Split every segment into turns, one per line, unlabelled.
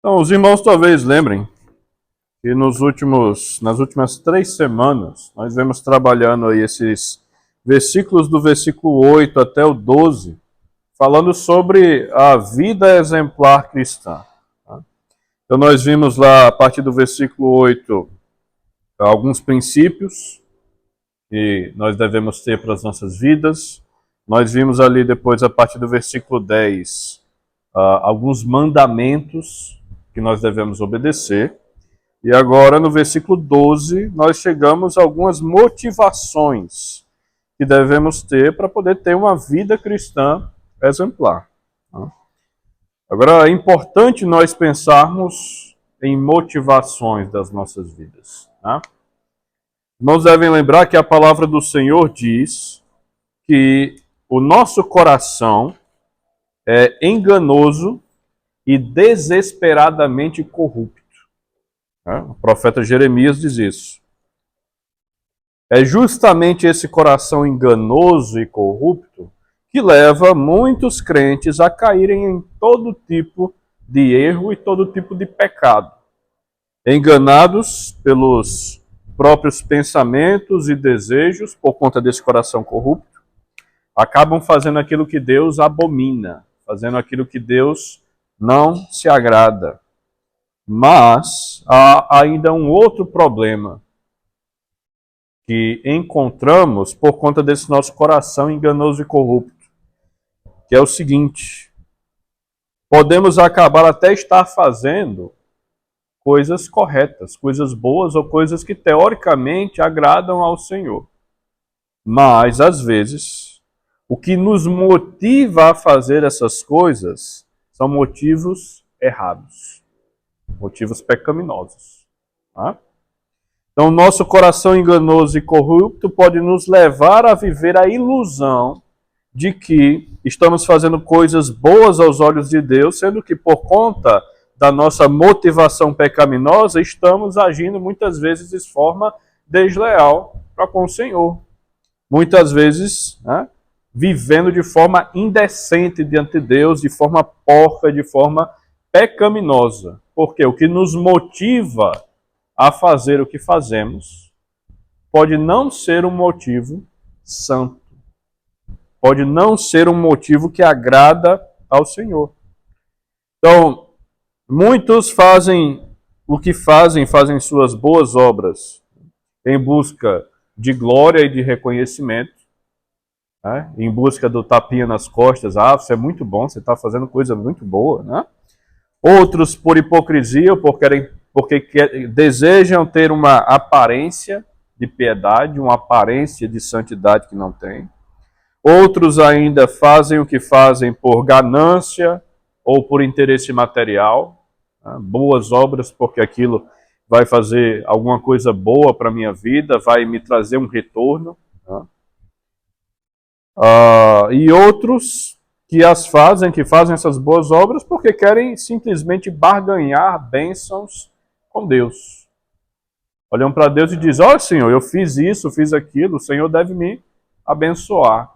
Então, os irmãos talvez lembrem que nas últimas 3 semanas, nós vemos trabalhando aí esses versículos do versículo 8 até o 12, falando sobre a vida exemplar cristã. Tá? Então, nós vimos lá, a partir do versículo 8, alguns princípios que nós devemos ter para as nossas vidas. Nós vimos ali depois, a partir do versículo 10, alguns mandamentos que nós devemos obedecer. E agora, no versículo 12, nós chegamos a algumas motivações que devemos ter para poder ter uma vida cristã exemplar. Agora, é importante nós pensarmos em motivações das nossas vidas. Irmãos devem lembrar que a palavra do Senhor diz que o nosso coração é enganoso e desesperadamente corrupto. O profeta Jeremias diz isso. É justamente esse coração enganoso e corrupto que leva muitos crentes a caírem em todo tipo de erro e todo tipo de pecado. Enganados pelos próprios pensamentos e desejos por conta desse coração corrupto, acabam fazendo aquilo que Deus abomina, fazendo aquilo que Deus não se agrada. Mas há ainda um outro problema que encontramos por conta desse nosso coração enganoso e corrupto, que é o seguinte: podemos acabar até estar fazendo coisas corretas, coisas boas ou coisas que teoricamente agradam ao Senhor. Mas, às vezes, o que nos motiva a fazer essas coisas são motivos errados. Motivos pecaminosos. Então, nosso coração enganoso e corrupto pode nos levar a viver a ilusão de que estamos fazendo coisas boas aos olhos de Deus, sendo que por conta da nossa motivação pecaminosa, estamos agindo muitas vezes de forma desleal para com o Senhor. Muitas vezes, vivendo de forma indecente diante de Deus, de forma porca, de forma pecaminosa. Porque o que nos motiva a fazer o que fazemos pode não ser um motivo santo. Pode não ser um motivo que agrada ao Senhor. Então, muitos fazem o que fazem suas boas obras em busca de glória e de reconhecimento, em busca do tapinha nas costas. Você é muito bom, você está fazendo coisa muito boa, Outros por hipocrisia, porque desejam ter uma aparência de piedade, uma aparência de santidade que não tem. Outros ainda fazem o que fazem por ganância ou por interesse material. Boas obras porque aquilo vai fazer alguma coisa boa para a minha vida, vai me trazer um retorno. E outros que fazem essas boas obras porque querem simplesmente barganhar bênçãos com Deus. Olham para Deus e dizem: ó Senhor, eu fiz isso, fiz aquilo, o Senhor deve me abençoar.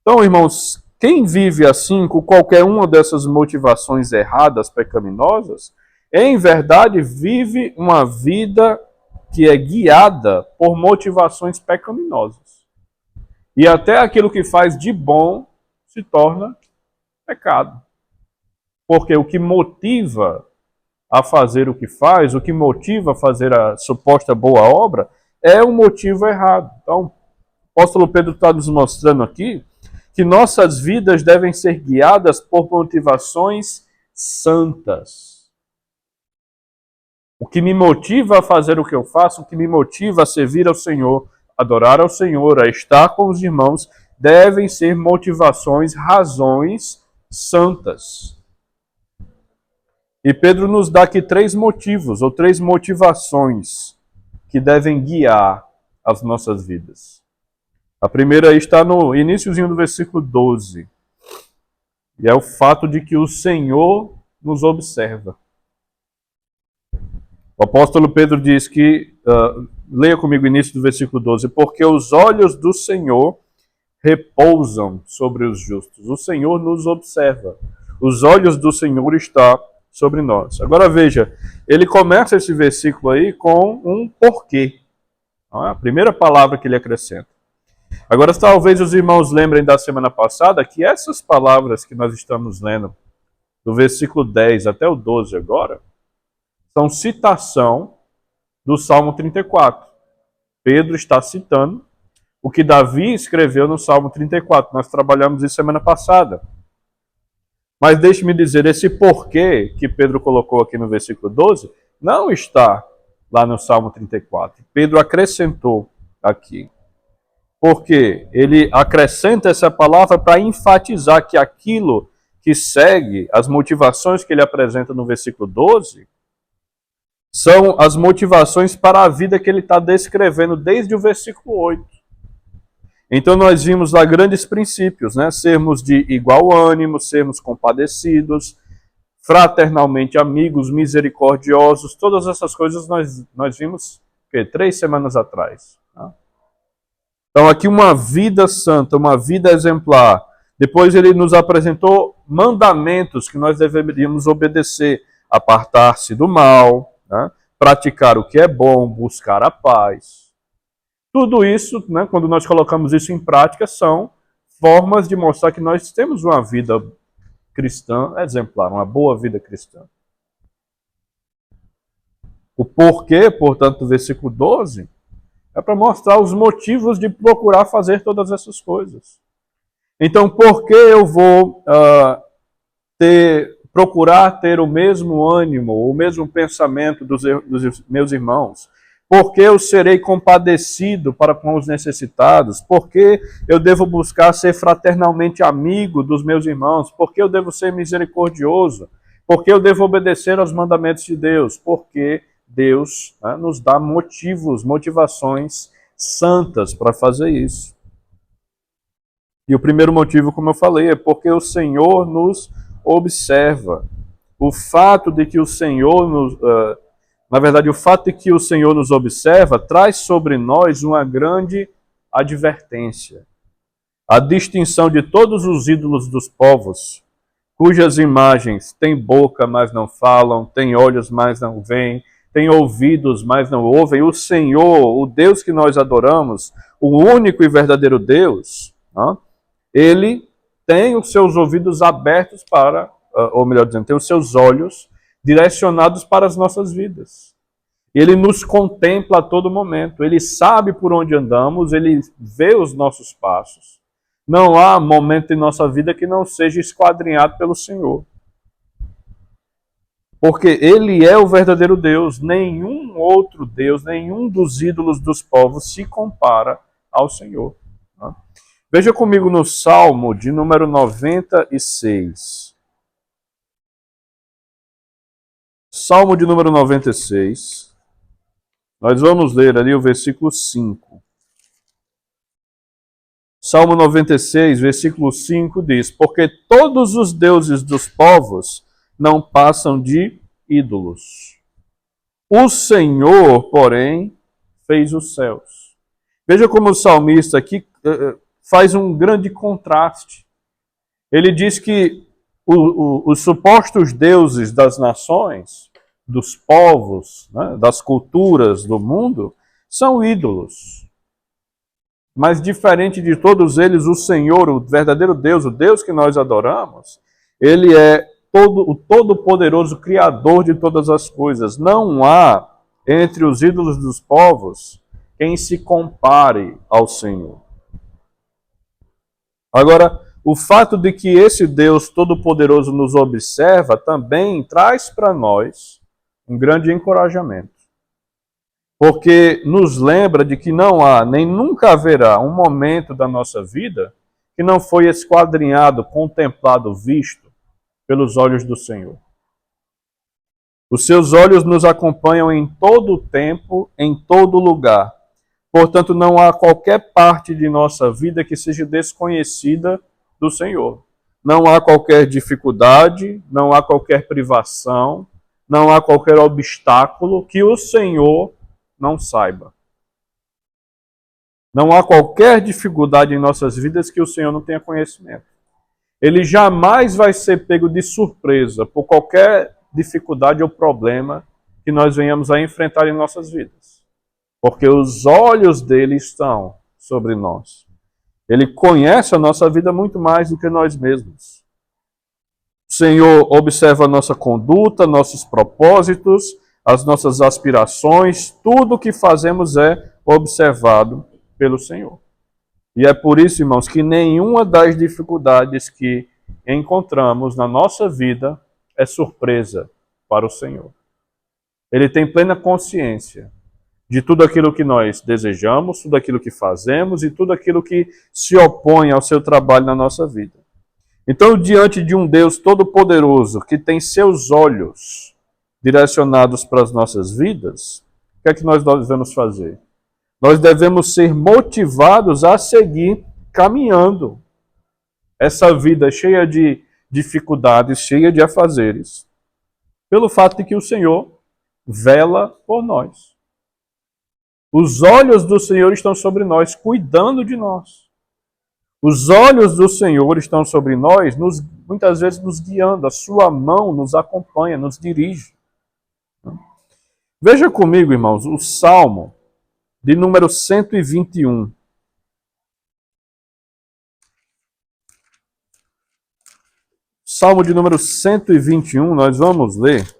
Então, irmãos, quem vive assim, com qualquer uma dessas motivações erradas, pecaminosas, em verdade vive uma vida que é guiada por motivações pecaminosas. E até aquilo que faz de bom se torna pecado. Porque o que motiva a fazer o que faz, o que motiva a fazer a suposta boa obra, é um motivo errado. Então, o apóstolo Pedro está nos mostrando aqui que nossas vidas devem ser guiadas por motivações santas. O que me motiva a fazer o que eu faço, o que me motiva a servir ao Senhor, adorar ao Senhor, a estar com os irmãos, devem ser motivações, razões santas. E Pedro nos dá aqui 3 motivos, ou 3 motivações que devem guiar as nossas vidas. A primeira está no iniciozinho do versículo 12. E é o fato de que o Senhor nos observa. O apóstolo Pedro diz que, leia comigo o início do versículo 12, porque os olhos do Senhor repousam sobre os justos. O Senhor nos observa. Os olhos do Senhor estão sobre nós. Agora veja, ele começa esse versículo aí com um porquê. A primeira palavra que ele acrescenta. Agora, talvez os irmãos lembrem da semana passada que essas palavras que nós estamos lendo, do versículo 10 até o 12 agora, são citação do Salmo 34. Pedro está citando o que Davi escreveu no Salmo 34. Nós trabalhamos isso semana passada. Mas deixe-me dizer, esse porquê que Pedro colocou aqui no versículo 12, não está lá no Salmo 34. Pedro acrescentou aqui. Porque ele acrescenta essa palavra para enfatizar que aquilo que segue, as motivações que ele apresenta no versículo 12, são as motivações para a vida que ele está descrevendo desde o versículo 8. Então nós vimos lá grandes princípios, né? Sermos de igual ânimo, sermos compadecidos, fraternalmente amigos, misericordiosos, todas essas coisas nós vimos 3 semanas atrás. Tá? Então aqui uma vida santa, uma vida exemplar. Depois ele nos apresentou mandamentos que nós deveríamos obedecer, apartar-se do mal, né? Praticar o que é bom, buscar a paz. Tudo isso, né, quando nós colocamos isso em prática, são formas de mostrar que nós temos uma vida cristã exemplar, uma boa vida cristã. O porquê, portanto, do versículo 12, é para mostrar os motivos de procurar fazer todas essas coisas. Então, por que eu vou procurar ter o mesmo ânimo, o mesmo pensamento dos meus irmãos? Por que eu serei compadecido para com os necessitados? Por que eu devo buscar ser fraternalmente amigo dos meus irmãos? Por que eu devo ser misericordioso? Por que eu devo obedecer aos mandamentos de Deus? Porque Deus, né, nos dá motivações santas para fazer isso. E o primeiro motivo, como eu falei, é porque o Senhor nos observa. O fato de que o Senhor o fato de que o Senhor nos observa traz sobre nós uma grande advertência. A distinção de todos os ídolos dos povos, cujas imagens têm boca, mas não falam, têm olhos, mas não veem, têm ouvidos, mas não ouvem. O Senhor, o Deus que nós adoramos, o único e verdadeiro Deus, ele tem os seus ouvidos abertos para, ou melhor dizendo, tem os seus olhos direcionados para as nossas vidas. Ele nos contempla a todo momento, ele sabe por onde andamos, ele vê os nossos passos. Não há momento em nossa vida que não seja esquadrinhado pelo Senhor. Porque ele é o verdadeiro Deus, nenhum outro Deus, nenhum dos ídolos dos povos se compara ao Senhor. Veja comigo no Salmo de número 96. Salmo de número 96. Nós vamos ler ali o versículo 5. Salmo 96, versículo 5 diz: porque todos os deuses dos povos não passam de ídolos. O Senhor, porém, fez os céus. Veja como o salmista aqui faz um grande contraste. Ele diz que os supostos deuses das nações, dos povos, né, das culturas do mundo, são ídolos. Mas diferente de todos eles, o Senhor, o verdadeiro Deus, o Deus que nós adoramos, ele é o todo-poderoso Criador de todas as coisas. Não há entre os ídolos dos povos quem se compare ao Senhor. Agora, o fato de que esse Deus Todo-Poderoso nos observa também traz para nós um grande encorajamento. Porque nos lembra de que não há, nem nunca haverá um momento da nossa vida que não foi esquadrinhado, contemplado, visto pelos olhos do Senhor. Os seus olhos nos acompanham em todo o tempo, em todo lugar. Portanto, não há qualquer parte de nossa vida que seja desconhecida do Senhor. Não há qualquer dificuldade, não há qualquer privação, não há qualquer obstáculo que o Senhor não saiba. Não há qualquer dificuldade em nossas vidas que o Senhor não tenha conhecimento. Ele jamais vai ser pego de surpresa por qualquer dificuldade ou problema que nós venhamos a enfrentar em nossas vidas. Porque os olhos dele estão sobre nós. Ele conhece a nossa vida muito mais do que nós mesmos. O Senhor observa a nossa conduta, nossos propósitos, as nossas aspirações, tudo o que fazemos é observado pelo Senhor. E é por isso, irmãos, que nenhuma das dificuldades que encontramos na nossa vida é surpresa para o Senhor. Ele tem plena consciência de tudo aquilo que nós desejamos, tudo aquilo que fazemos e tudo aquilo que se opõe ao seu trabalho na nossa vida. Então, diante de um Deus todo-poderoso que tem seus olhos direcionados para as nossas vidas, o que é que nós devemos fazer? Nós devemos ser motivados a seguir caminhando essa vida cheia de dificuldades, cheia de afazeres, pelo fato de que o Senhor vela por nós. Os olhos do Senhor estão sobre nós, cuidando de nós. Os olhos do Senhor estão sobre nós, muitas vezes nos guiando. A sua mão nos acompanha, nos dirige. Veja comigo, irmãos, o Salmo de número 121. Salmo de número 121, nós vamos ler.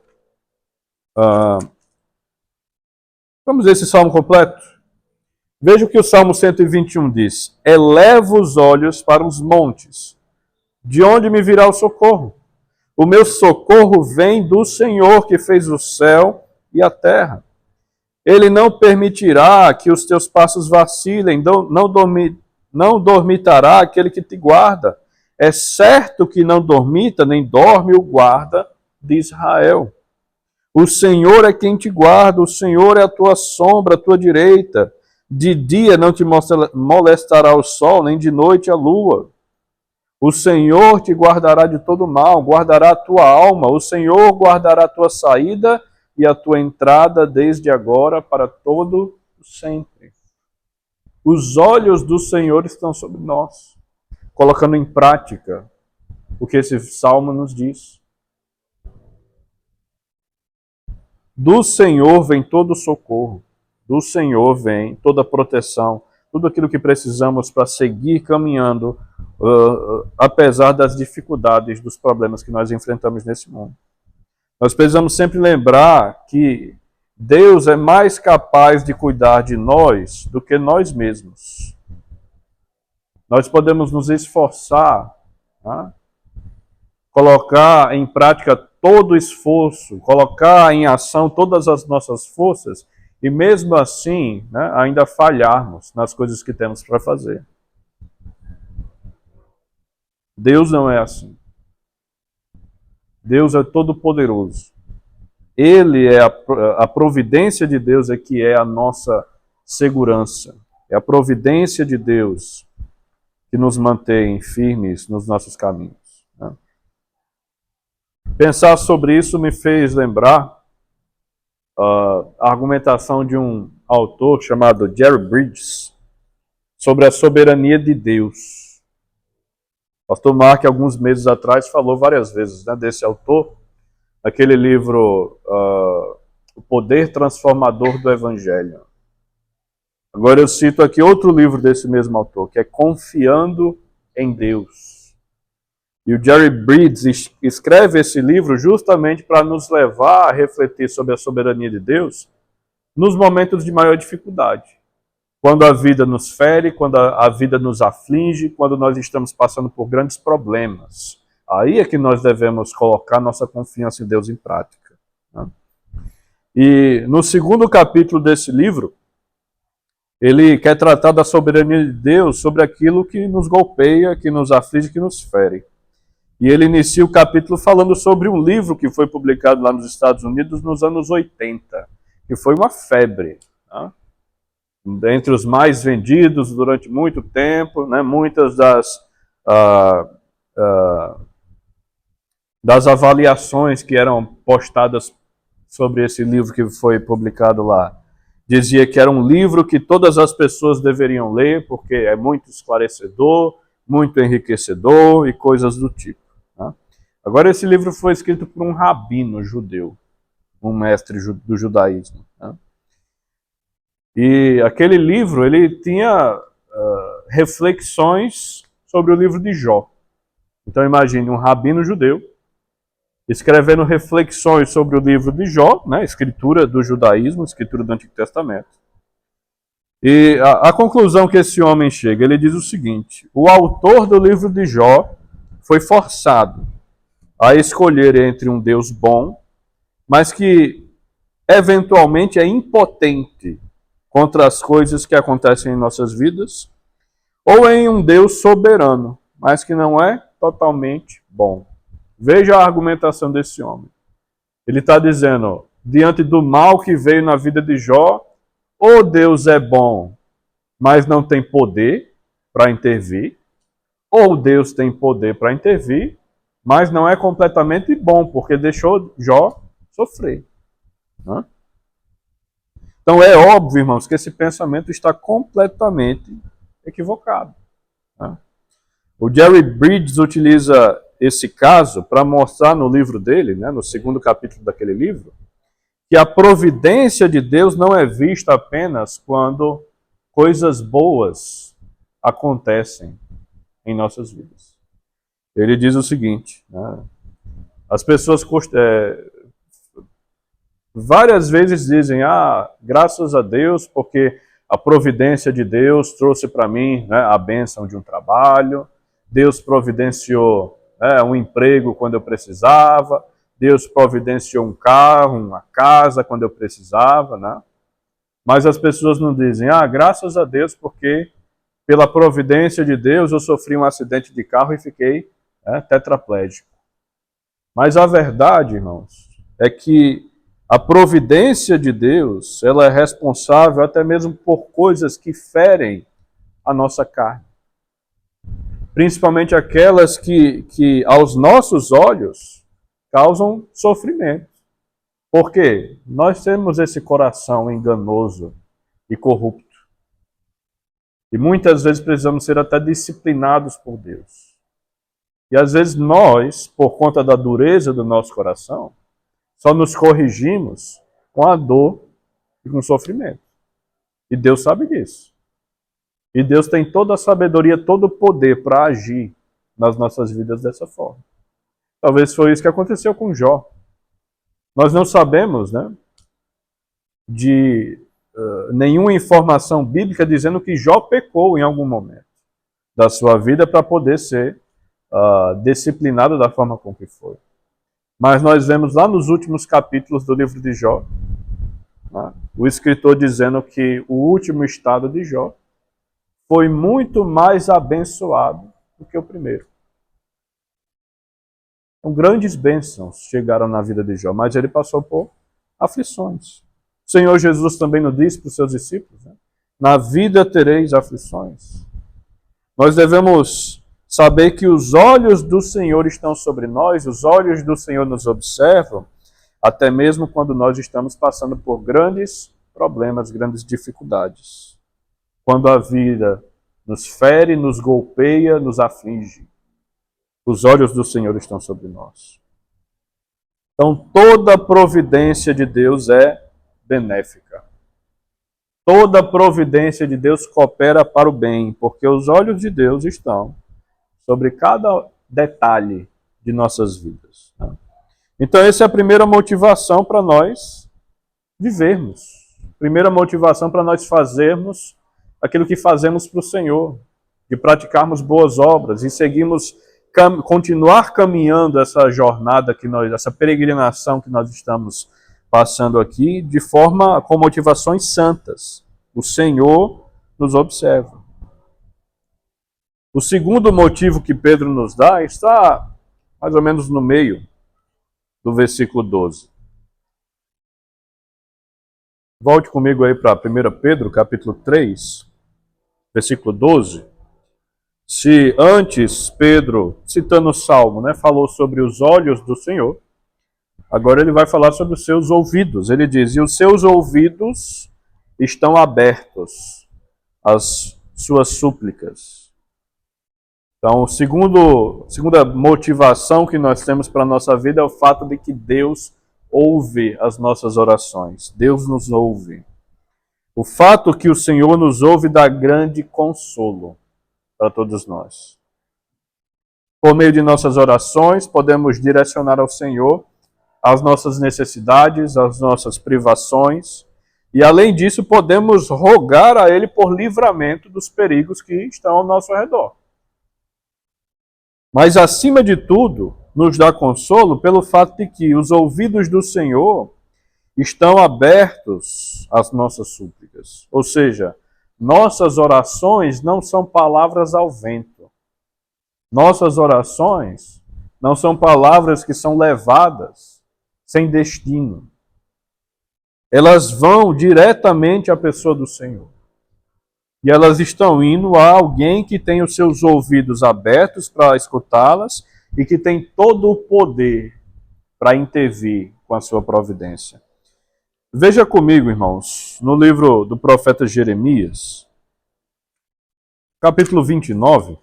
Vamos ver esse salmo completo? Veja o que o Salmo 121 diz. Eleva os olhos para os montes. De onde me virá o socorro? O meu socorro vem do Senhor que fez o céu e a terra. Ele não permitirá que os teus passos vacilem, não dormitará aquele que te guarda. É certo que não dormita, nem dorme o guarda de Israel. O Senhor é quem te guarda, o Senhor é a tua sombra, a tua direita. De dia não te molestará o sol, nem de noite a lua. O Senhor te guardará de todo mal, guardará a tua alma. O Senhor guardará a tua saída e a tua entrada desde agora para todo sempre. Os olhos do Senhor estão sobre nós, colocando em prática o que esse salmo nos diz. Do Senhor vem todo o socorro, do Senhor vem toda a proteção, tudo aquilo que precisamos para seguir caminhando, apesar das dificuldades, dos problemas que nós enfrentamos nesse mundo. Nós precisamos sempre lembrar que Deus é mais capaz de cuidar de nós do que nós mesmos. Nós podemos nos esforçar, tá? Colocar em prática todo o esforço, colocar em ação todas as nossas forças e mesmo assim, né, ainda falharmos nas coisas que temos para fazer. Deus não é assim. Deus é todo-poderoso. Ele é a providência de Deus é que é a nossa segurança. É a providência de Deus que nos mantém firmes nos nossos caminhos. Né? Pensar sobre isso me fez lembrar a argumentação de um autor chamado Jerry Bridges sobre a soberania de Deus. O pastor Mark, alguns meses atrás, falou várias vezes, né, desse autor, aquele livro O Poder Transformador do Evangelho. Agora eu cito aqui outro livro desse mesmo autor, que é Confiando em Deus. E o Jerry Bridges escreve esse livro justamente para nos levar a refletir sobre a soberania de Deus nos momentos de maior dificuldade. Quando a vida nos fere, quando a vida nos aflige, quando nós estamos passando por grandes problemas. Aí é que nós devemos colocar nossa confiança em Deus em prática. Né? E no segundo capítulo desse livro, ele quer tratar da soberania de Deus sobre aquilo que nos golpeia, que nos aflige, que nos fere. E ele inicia o capítulo falando sobre um livro que foi publicado lá nos Estados Unidos nos anos 80, que foi uma febre. Né? Entre os mais vendidos durante muito tempo, né? Muitas das avaliações que eram postadas sobre esse livro que foi publicado lá, dizia que era um livro que todas as pessoas deveriam ler, porque é muito esclarecedor, muito enriquecedor e coisas do tipo. Né? Agora, esse livro foi escrito por um rabino judeu, um mestre do judaísmo, né? E aquele livro, ele tinha reflexões sobre o livro de Jó. Então imagine um rabino judeu escrevendo reflexões sobre o livro de Jó, né, escritura do judaísmo, escritura do Antigo Testamento. E a conclusão que esse homem chega, ele diz o seguinte: o autor do livro de Jó foi forçado a escolher entre um Deus bom, mas que eventualmente é impotente contra as coisas que acontecem em nossas vidas, ou em um Deus soberano, mas que não é totalmente bom. Veja a argumentação desse homem. Ele está dizendo, diante do mal que veio na vida de Jó, ou Deus é bom, mas não tem poder para intervir, ou Deus tem poder para intervir, mas não é completamente bom, porque deixou Jó sofrer. Né? Então é óbvio, irmãos, que esse pensamento está completamente equivocado. Né? O Jerry Bridges utiliza esse caso para mostrar no livro dele, né, no segundo capítulo daquele livro, que a providência de Deus não é vista apenas quando coisas boas acontecem em nossas vidas. Ele diz o seguinte, né, as pessoas várias vezes dizem, graças a Deus, porque a providência de Deus trouxe para mim, né, a bênção de um trabalho, Deus providenciou um emprego quando eu precisava, Deus providenciou um carro, uma casa quando eu precisava, né? Mas as pessoas não dizem, graças a Deus, porque pela providência de Deus eu sofri um acidente de carro e fiquei tetraplégico. Mas a verdade, irmãos, é que a providência de Deus, ela é responsável até mesmo por coisas que ferem a nossa carne. Principalmente aquelas que aos nossos olhos, causam sofrimento. Por quê? Nós temos esse coração enganoso e corrupto. E muitas vezes precisamos ser até disciplinados por Deus. E às vezes nós, por conta da dureza do nosso coração, só nos corrigimos com a dor e com o sofrimento. E Deus sabe disso. E Deus tem toda a sabedoria, todo o poder para agir nas nossas vidas dessa forma. Talvez foi isso que aconteceu com Jó. Nós não sabemos, né, de nenhuma informação bíblica dizendo que Jó pecou em algum momento da sua vida para poder ser disciplinado da forma com que foi. Mas nós vemos lá nos últimos capítulos do livro de Jó, né, o escritor dizendo que o último estado de Jó foi muito mais abençoado do que o primeiro. Então, grandes bênçãos chegaram na vida de Jó, mas ele passou por aflições. O Senhor Jesus também nos disse para os seus discípulos, né? Na vida tereis aflições. Nós devemos saber que os olhos do Senhor estão sobre nós, os olhos do Senhor nos observam, até mesmo quando nós estamos passando por grandes problemas, grandes dificuldades. Quando a vida nos fere, nos golpeia, nos aflige. Os olhos do Senhor estão sobre nós. Então, toda a providência de Deus é benéfica. Toda a providência de Deus coopera para o bem, porque os olhos de Deus estão sobre cada detalhe de nossas vidas. Então, essa é a primeira motivação para nós vivermos. Primeira motivação para nós fazermos aquilo que fazemos para o Senhor, de praticarmos boas obras e continuar caminhando essa jornada essa peregrinação que nós estamos passando aqui, de forma com motivações santas. O Senhor nos observa. O segundo motivo que Pedro nos dá está mais ou menos no meio do versículo 12. Volte comigo aí para 1 Pedro, capítulo 3, versículo 12. Se antes Pedro, citando o Salmo, né, falou sobre os olhos do Senhor, agora ele vai falar sobre os seus ouvidos. Ele diz, e os seus ouvidos estão abertos às suas súplicas. Então, segunda motivação que nós temos para a nossa vida é o fato de que Deus ouve as nossas orações. Deus nos ouve. O fato que o Senhor nos ouve dá grande consolo para todos nós. Por meio de nossas orações, podemos direcionar ao Senhor as nossas necessidades, as nossas privações, e além disso, podemos rogar a Ele por livramento dos perigos que estão ao nosso redor. Mas, acima de tudo, nos dá consolo pelo fato de que os ouvidos do Senhor estão abertos às nossas súplicas. Ou seja, nossas orações não são palavras ao vento. Nossas orações não são palavras que são levadas sem destino. Elas vão diretamente à pessoa do Senhor. E elas estão indo a alguém que tem os seus ouvidos abertos para escutá-las e que tem todo o poder para intervir com a sua providência. Veja comigo, irmãos, no livro do profeta Jeremias, capítulo 29,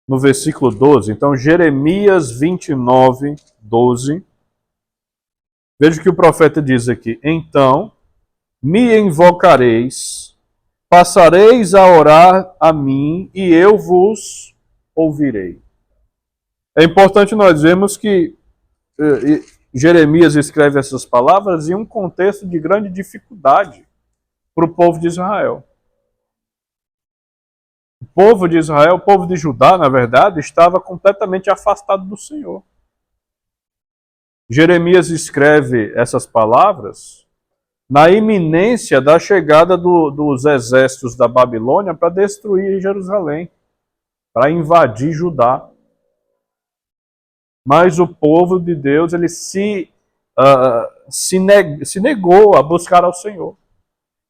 no versículo 12. Então, Jeremias 29, 12. Veja o que o profeta diz aqui. Então, me invocareis, passareis a orar a mim, e eu vos ouvirei. É importante nós vermos que Jeremias escreve essas palavras em um contexto de grande dificuldade para o povo de Israel. O povo de Israel, o povo de Judá, na verdade, estava completamente afastado do Senhor. Jeremias escreve essas palavras na iminência da chegada dos exércitos da Babilônia para destruir Jerusalém, para invadir Judá. Mas o povo de Deus ele se negou a buscar ao Senhor.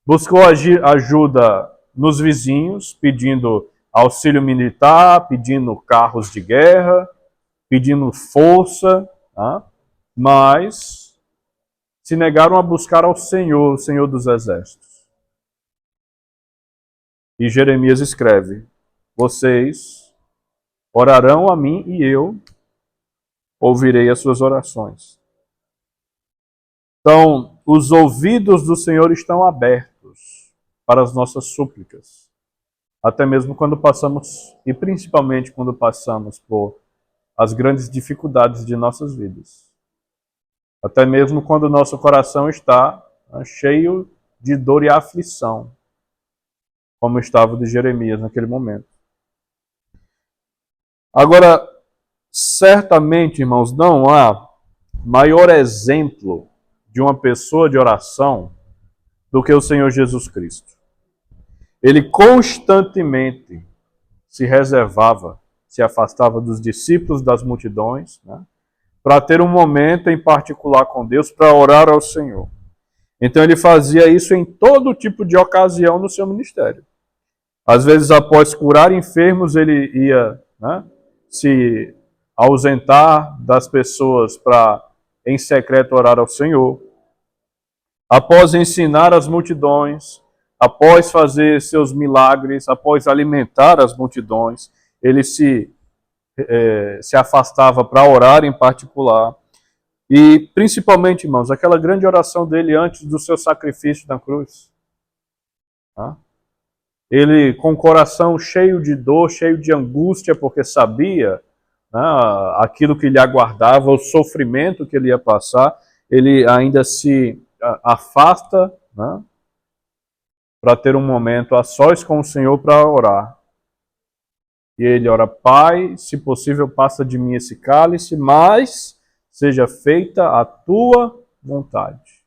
Buscou ajuda nos vizinhos, pedindo auxílio militar, pedindo carros de guerra, pedindo força, tá? Mas se negaram a buscar ao Senhor, o Senhor dos Exércitos. E Jeremias escreve: vocês orarão a mim e eu ouvirei as suas orações. Então, os ouvidos do Senhor estão abertos para as nossas súplicas. Até mesmo quando passamos, e principalmente quando passamos por as grandes dificuldades de nossas vidas. Até mesmo quando o nosso coração está cheio de dor e aflição, como estava de Jeremias naquele momento. Agora, certamente, irmãos, não há maior exemplo de uma pessoa de oração do que o Senhor Jesus Cristo. Ele constantemente se reservava, se afastava dos discípulos, das multidões, né, para ter um momento em particular com Deus, para orar ao Senhor. Então ele fazia isso em todo tipo de ocasião no seu ministério. Às vezes, após curar enfermos, ele ia, né, se ausentar das pessoas para, em secreto, orar ao Senhor. Após ensinar as multidões, após fazer seus milagres, após alimentar as multidões, ele se afastava para orar em particular. E, principalmente, irmãos, aquela grande oração dele antes do seu sacrifício na cruz. Tá? Ele, com o coração cheio de dor, cheio de angústia, porque sabia, né, aquilo que lhe aguardava, o sofrimento que ele ia passar, ele ainda se afasta, né, para ter um momento a sós com o Senhor para orar. E ele ora: Pai, se possível, passa de mim esse cálice, mas seja feita a tua vontade.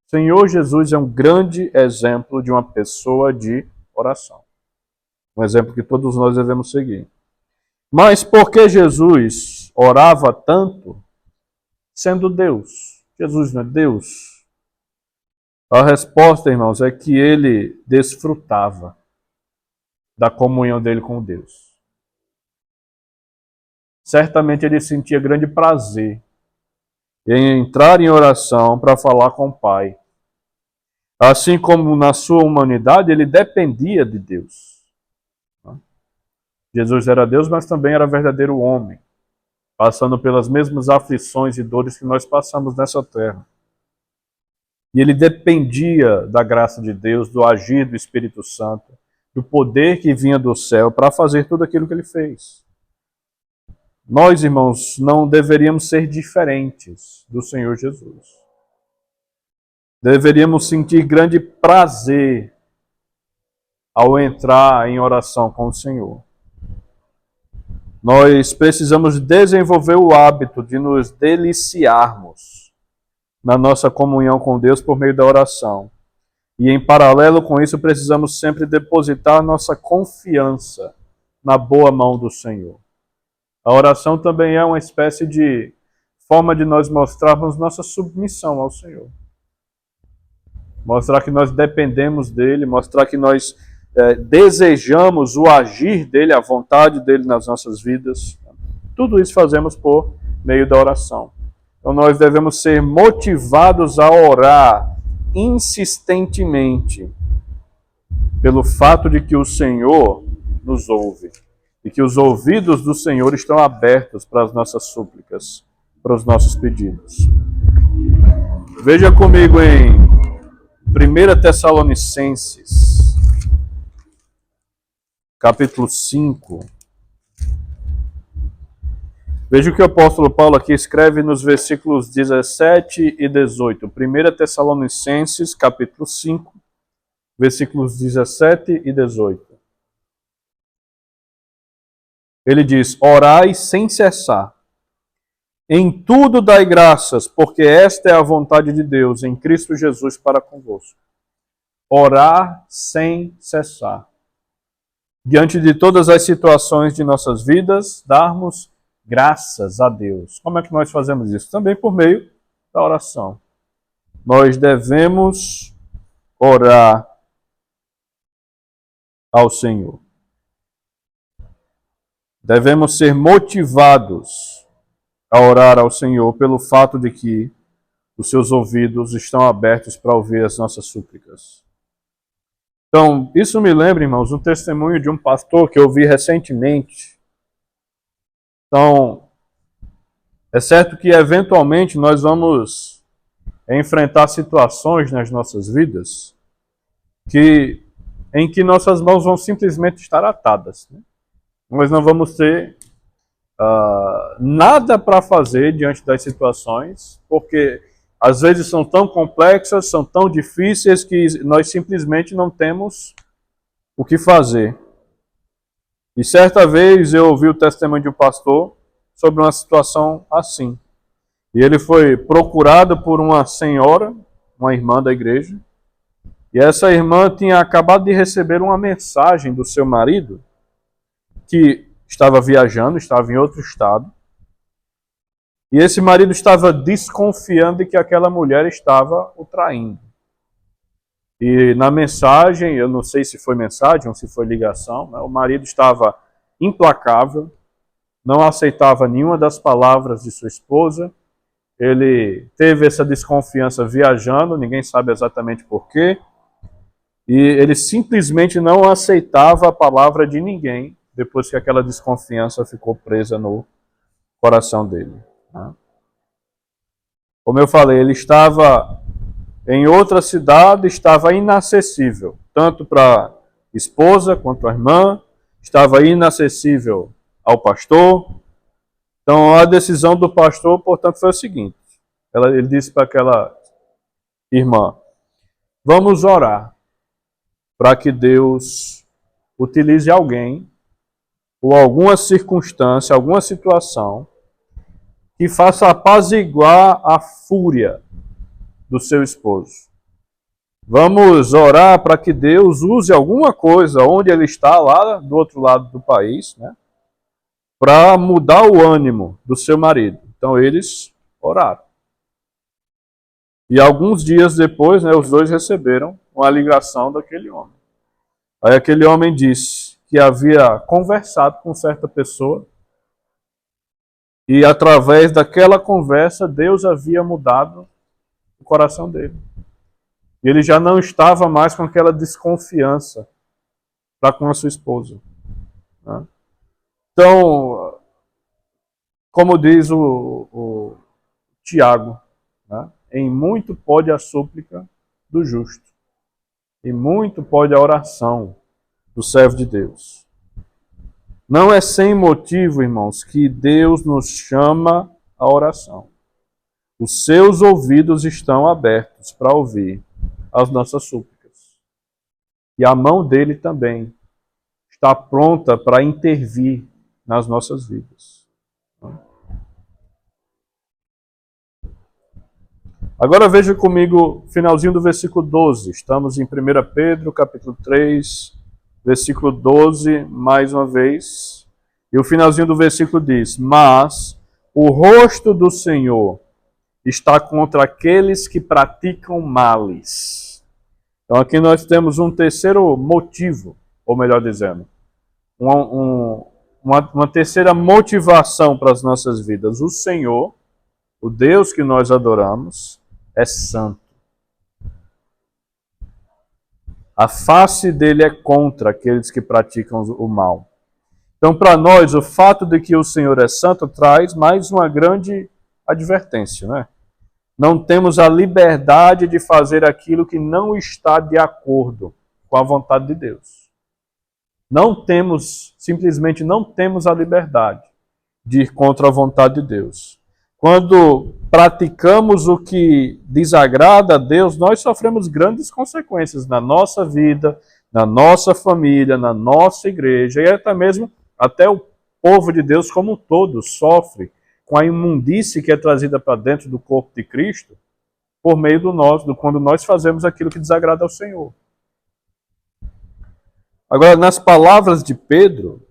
O Senhor Jesus é um grande exemplo de uma pessoa de oração. Um exemplo que todos nós devemos seguir. Mas por que Jesus orava tanto, sendo Deus? Jesus não é Deus? A resposta, irmãos, é que ele desfrutava da comunhão dele com Deus. Certamente ele sentia grande prazer em entrar em oração para falar com o Pai. Assim como na sua humanidade, ele dependia de Deus. Jesus era Deus, mas também era verdadeiro homem, passando pelas mesmas aflições e dores que nós passamos nessa terra. E ele dependia da graça de Deus, do agir do Espírito Santo, do poder que vinha do céu para fazer tudo aquilo que ele fez. Nós, irmãos, não deveríamos ser diferentes do Senhor Jesus. Deveríamos sentir grande prazer ao entrar em oração com o Senhor. Nós precisamos desenvolver o hábito de nos deliciarmos na nossa comunhão com Deus por meio da oração. E em paralelo com isso, precisamos sempre depositar nossa confiança na boa mão do Senhor. A oração também é uma espécie de forma de nós mostrarmos nossa submissão ao Senhor. Mostrar que nós dependemos dele, mostrar que nós desejamos o agir dele, a vontade dele nas nossas vidas. Tudo isso fazemos por meio da oração. Então nós devemos ser motivados a orar insistentemente pelo fato de que o Senhor nos ouve e que os ouvidos do Senhor estão abertos para as nossas súplicas, para os nossos pedidos. Veja comigo em 1 Tessalonicenses, capítulo 5. Veja o que o apóstolo Paulo aqui escreve nos versículos 17 e 18. 1 Tessalonicenses, capítulo 5, versículos 17 e 18. Ele diz: orai sem cessar. Em tudo dai graças, porque esta é a vontade de Deus em Cristo Jesus para convosco. Orar sem cessar. Diante de todas as situações de nossas vidas, darmos graças a Deus. Como é que nós fazemos isso? Também por meio da oração. Nós devemos orar ao Senhor. Devemos ser motivados a orar ao Senhor pelo fato de que os seus ouvidos estão abertos para ouvir as nossas súplicas. Então, isso me lembra, irmãos, um testemunho de um pastor que eu vi recentemente. Então, é certo que eventualmente nós vamos enfrentar situações nas nossas vidas em que nossas mãos vão simplesmente estar atadas, né? Nós não vamos ter nada para fazer diante das situações, porque às vezes são tão complexas, são tão difíceis que nós simplesmente não temos o que fazer. E certa vez eu ouvi o testemunho de um pastor sobre uma situação assim. E ele foi procurado por uma senhora, uma irmã da igreja, e essa irmã tinha acabado de receber uma mensagem do seu marido, que estava viajando, estava em outro estado, e esse marido estava desconfiando de que aquela mulher estava o traindo. E na mensagem, eu não sei se foi mensagem ou se foi ligação, né, o marido estava implacável, não aceitava nenhuma das palavras de sua esposa, ele teve essa desconfiança viajando, ninguém sabe exatamente porquê, e ele simplesmente não aceitava a palavra de ninguém, depois que aquela desconfiança ficou presa no coração dele. Como eu falei, ele estava em outra cidade, estava inacessível, tanto para a esposa quanto a irmã, estava inacessível ao pastor. Então a decisão do pastor, portanto, foi o seguinte: ele disse para aquela irmã: vamos orar para que Deus utilize alguém ou alguma circunstância, alguma situação que faça apaziguar a fúria do seu esposo. Vamos orar para que Deus use alguma coisa onde ele está, lá do outro lado do país, né, para mudar o ânimo do seu marido. Então eles oraram. E alguns dias depois, né, os dois receberam uma ligação daquele homem. Aí aquele homem disse que havia conversado com certa pessoa e através daquela conversa Deus havia mudado o coração dele. E ele já não estava mais com aquela desconfiança para com a sua esposa, né? Então, como diz o Tiago, né? Em muito pode a súplica do justo, e muito pode a oração do servo de Deus. Não é sem motivo, irmãos, que Deus nos chama à oração. Os seus ouvidos estão abertos para ouvir as nossas súplicas. E a mão dele também está pronta para intervir nas nossas vidas. Agora veja comigo, finalzinho do versículo 12. Estamos em 1 Pedro, capítulo 3, versículo 12, mais uma vez. E o finalzinho do versículo diz: Mas o rosto do Senhor está contra aqueles que praticam males. Então aqui nós temos um terceiro motivo, ou melhor dizendo, uma terceira motivação para as nossas vidas. O Senhor, o Deus que nós adoramos, é santo. A face dele é contra aqueles que praticam o mal. Então, para nós, o fato de que o Senhor é santo traz mais uma grande advertência, né? Não temos a liberdade de fazer aquilo que não está de acordo com a vontade de Deus. Não temos, simplesmente não temos a liberdade de ir contra a vontade de Deus. Quando praticamos o que desagrada a Deus, nós sofremos grandes consequências na nossa vida, na nossa família, na nossa igreja, e até o povo de Deus como um todo sofre com a imundície que é trazida para dentro do corpo de Cristo por meio quando nós fazemos aquilo que desagrada ao Senhor. Agora, nas palavras de Pedro,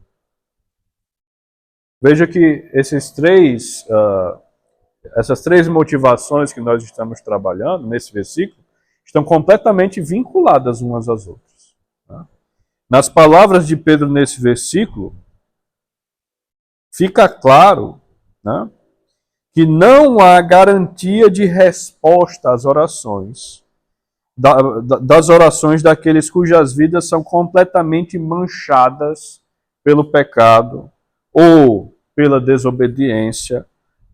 veja que essas três motivações que nós estamos trabalhando nesse versículo estão completamente vinculadas umas às outras. Nas palavras de Pedro nesse versículo, fica claro, né, que não há garantia de resposta às orações, das orações daqueles cujas vidas são completamente manchadas pelo pecado, ou pela desobediência,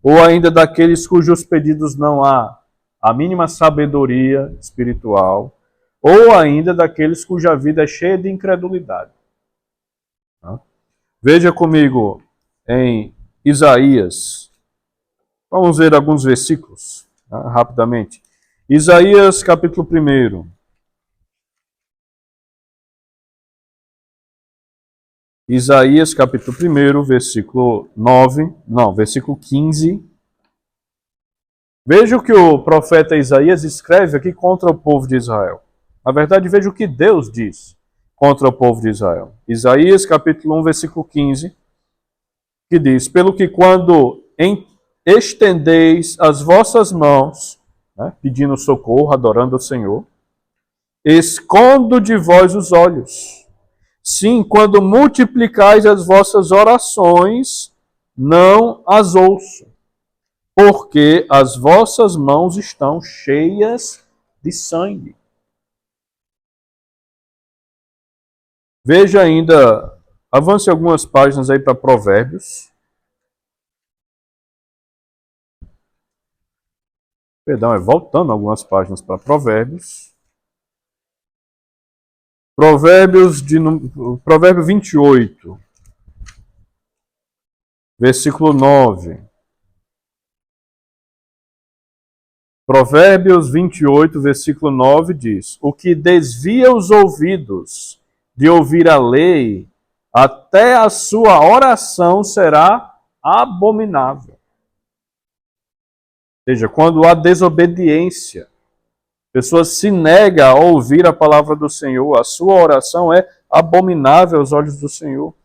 ou ainda daqueles cujos pedidos não há a mínima sabedoria espiritual, ou ainda daqueles cuja vida é cheia de incredulidade. Veja comigo em Isaías. Vamos ver alguns versículos, rapidamente. Isaías, capítulo 1. Isaías, capítulo 1, versículo 15. Veja o que o profeta Isaías escreve aqui contra o povo de Israel. Na verdade, veja o que Deus diz contra o povo de Israel. Isaías, capítulo 1, versículo 15, que diz: Pelo que quando estendeis as vossas mãos, né, pedindo socorro, adorando o Senhor, escondo de vós os olhos. Sim, quando multiplicais as vossas orações, não as ouço, porque as vossas mãos estão cheias de sangue. Veja ainda, avance algumas páginas aí para Provérbios. Perdão, voltando algumas páginas para Provérbios. Provérbio 28, versículo 9. Provérbios 28, versículo 9 diz: O que desvia os ouvidos de ouvir a lei, até a sua oração será abominável. Ou seja, quando há desobediência, a pessoa se nega a ouvir a palavra do Senhor, a sua oração é abominável aos olhos do Senhor.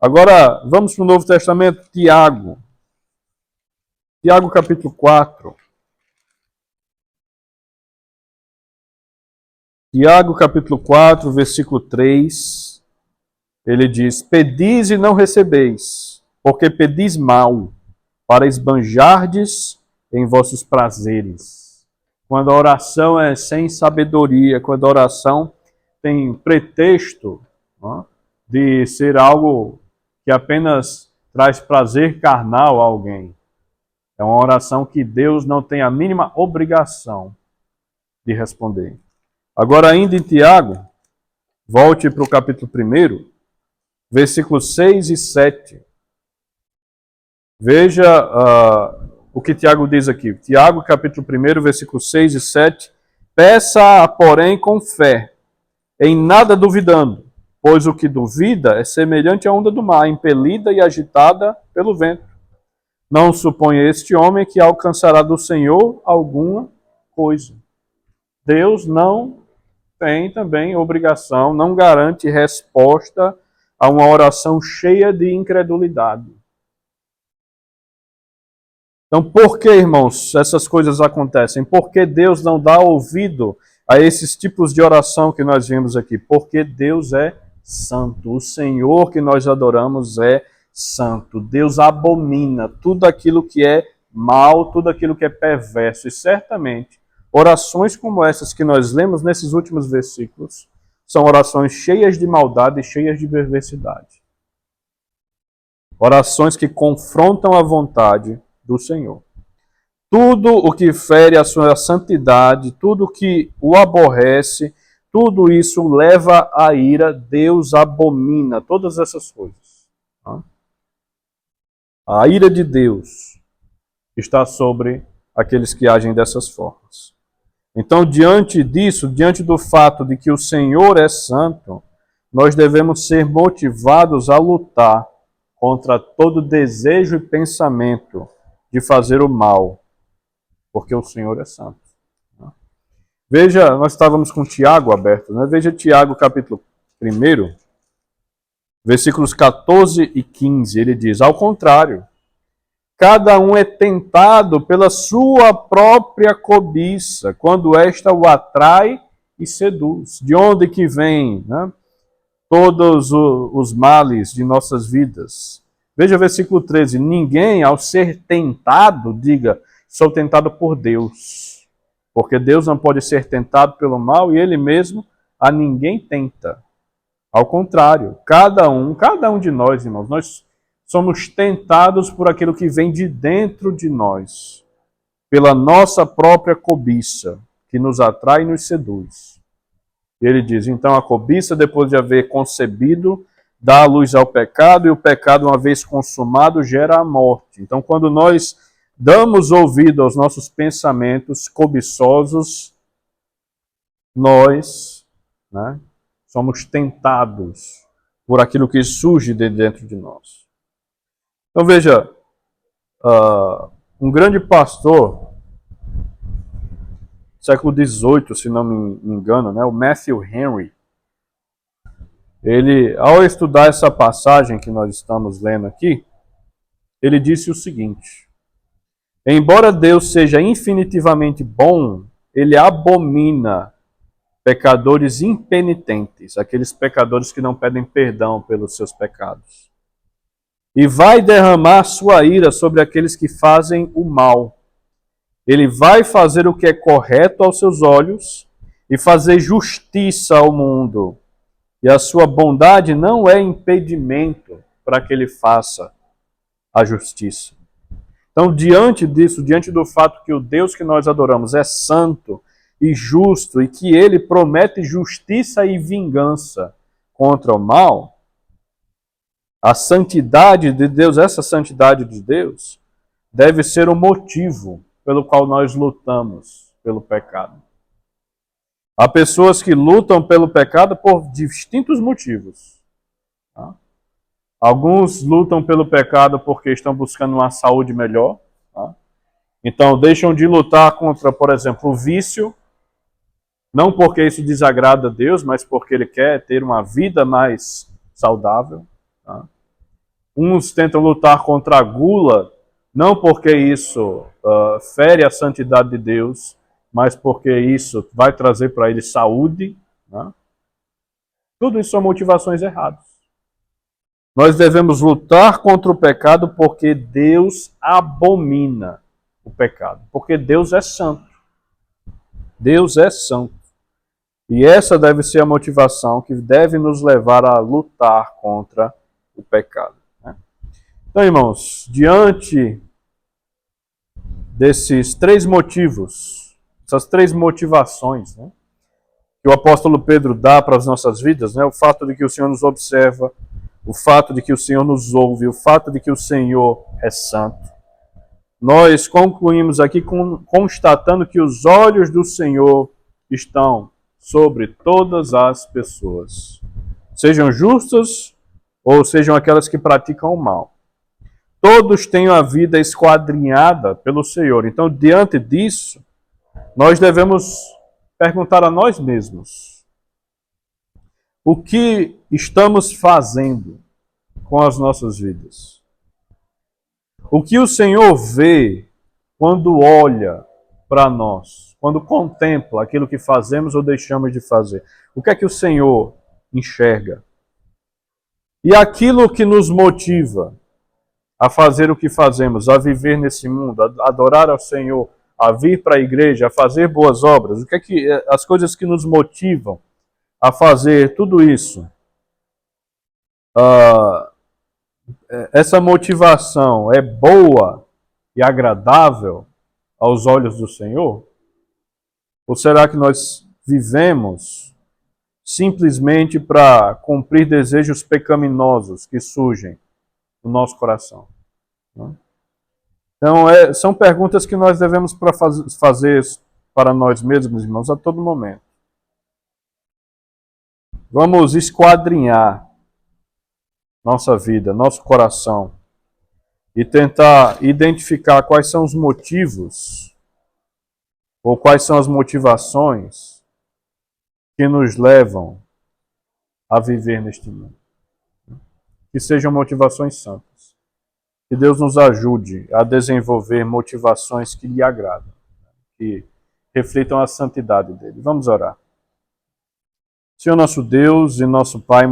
Agora, vamos para o Novo Testamento, Tiago. Tiago, capítulo 4. Tiago, capítulo 4, versículo 3. Ele diz: Pedis e não recebeis, porque pedis mal, para esbanjardes em vossos prazeres. Quando a oração é sem sabedoria, quando a oração tem pretexto, de ser algo que apenas traz prazer carnal a alguém. É uma oração que Deus não tem a mínima obrigação de responder. Agora, ainda em Tiago, volte para o capítulo 1, versículos 6 e 7. Veja o que Tiago diz aqui. Tiago, capítulo 1, versículos 6 e 7. Peça, porém, com fé, em nada duvidando, pois o que duvida é semelhante à onda do mar, impelida e agitada pelo vento. Não suponha este homem que alcançará do Senhor alguma coisa. Deus não tem também obrigação, não garante resposta a uma oração cheia de incredulidade. Então, por que, irmãos, essas coisas acontecem? Por que Deus não dá ouvido a esses tipos de oração que nós vimos aqui? Porque Deus é santo. O Senhor que nós adoramos é santo. Deus abomina tudo aquilo que é mal, tudo aquilo que é perverso. E certamente, orações como essas que nós lemos nesses últimos versículos são orações cheias de maldade e cheias de perversidade. Orações que confrontam a vontade do Senhor. Tudo o que fere a sua santidade, tudo o que o aborrece, tudo isso leva à ira. Deus abomina todas essas coisas. A ira de Deus está sobre aqueles que agem dessas formas. Então, diante disso, diante do fato de que o Senhor é santo, nós devemos ser motivados a lutar contra todo desejo e pensamento de fazer o mal, porque o Senhor é santo. Veja, nós estávamos com Tiago aberto, né? Veja Tiago capítulo 1, versículos 14 e 15, ele diz, ao contrário, cada um é tentado pela sua própria cobiça, quando esta o atrai e seduz. De onde que vem, né, todos os males de nossas vidas? Veja o versículo 13. Ninguém, ao ser tentado, diga, sou tentado por Deus. Porque Deus não pode ser tentado pelo mal e Ele mesmo a ninguém tenta. Ao contrário, cada um de nós, irmãos, nós somos tentados por aquilo que vem de dentro de nós, pela nossa própria cobiça, que nos atrai e nos seduz. Ele diz, então a cobiça, depois de haver concebido, dá a luz ao pecado, e o pecado, uma vez consumado, gera a morte. Então, quando nós damos ouvido aos nossos pensamentos cobiçosos, nós, né, somos tentados por aquilo que surge de dentro de nós. Então, veja, um grande pastor, século XVIII, se não me engano, né, o Matthew Henry, ele, ao estudar essa passagem que nós estamos lendo aqui, ele disse o seguinte: embora Deus seja infinitivamente bom, ele abomina pecadores impenitentes, aqueles pecadores que não pedem perdão pelos seus pecados. E vai derramar sua ira sobre aqueles que fazem o mal. Ele vai fazer o que é correto aos seus olhos e fazer justiça ao mundo. E a sua bondade não é impedimento para que ele faça a justiça. Então, diante disso, diante do fato que o Deus que nós adoramos é santo e justo e que ele promete justiça e vingança contra o mal, a santidade de Deus, essa santidade de Deus, deve ser o motivo pelo qual nós lutamos pelo pecado. Há pessoas que lutam pelo pecado por distintos motivos. Tá? Alguns lutam pelo pecado porque estão buscando uma saúde melhor. Tá? Então deixam de lutar contra, por exemplo, o vício, não porque isso desagrada a Deus, mas porque ele quer ter uma vida mais saudável. Tá? Uns tentam lutar contra a gula, não porque isso fere a santidade de Deus, mas porque isso vai trazer para ele saúde. Né? Tudo isso são motivações erradas. Nós devemos lutar contra o pecado porque Deus abomina o pecado. Porque Deus é santo. Deus é santo. E essa deve ser a motivação que deve nos levar a lutar contra o pecado. Né? Então, irmãos, diante desses três motivos, essas três motivações, né, que o apóstolo Pedro dá para as nossas vidas, né, o fato de que o Senhor nos observa, o fato de que o Senhor nos ouve, o fato de que o Senhor é santo, nós concluímos aqui constatando que os olhos do Senhor estão sobre todas as pessoas, sejam justas ou sejam aquelas que praticam o mal. Todos têm a vida esquadrinhada pelo Senhor. Então, diante disso, nós devemos perguntar a nós mesmos: o que estamos fazendo com as nossas vidas? O que o Senhor vê quando olha para nós, quando contempla aquilo que fazemos ou deixamos de fazer? O que é que o Senhor enxerga? E aquilo que nos motiva a fazer o que fazemos, a viver nesse mundo, a adorar ao Senhor, a vir para a igreja, a fazer boas obras, o que é que as coisas que nos motivam a fazer tudo isso? Essa motivação é boa e agradável aos olhos do Senhor? Ou será que nós vivemos simplesmente para cumprir desejos pecaminosos que surgem no nosso coração? Então, são perguntas que nós devemos fazer para nós mesmos, irmãos, a todo momento. Vamos esquadrinhar nossa vida, nosso coração, e tentar identificar quais são os motivos ou quais são as motivações que nos levam a viver neste mundo. Que sejam motivações santas. Que Deus nos ajude a desenvolver motivações que lhe agradam, que reflitam a santidade dele. Vamos orar. Senhor nosso Deus e nosso Pai,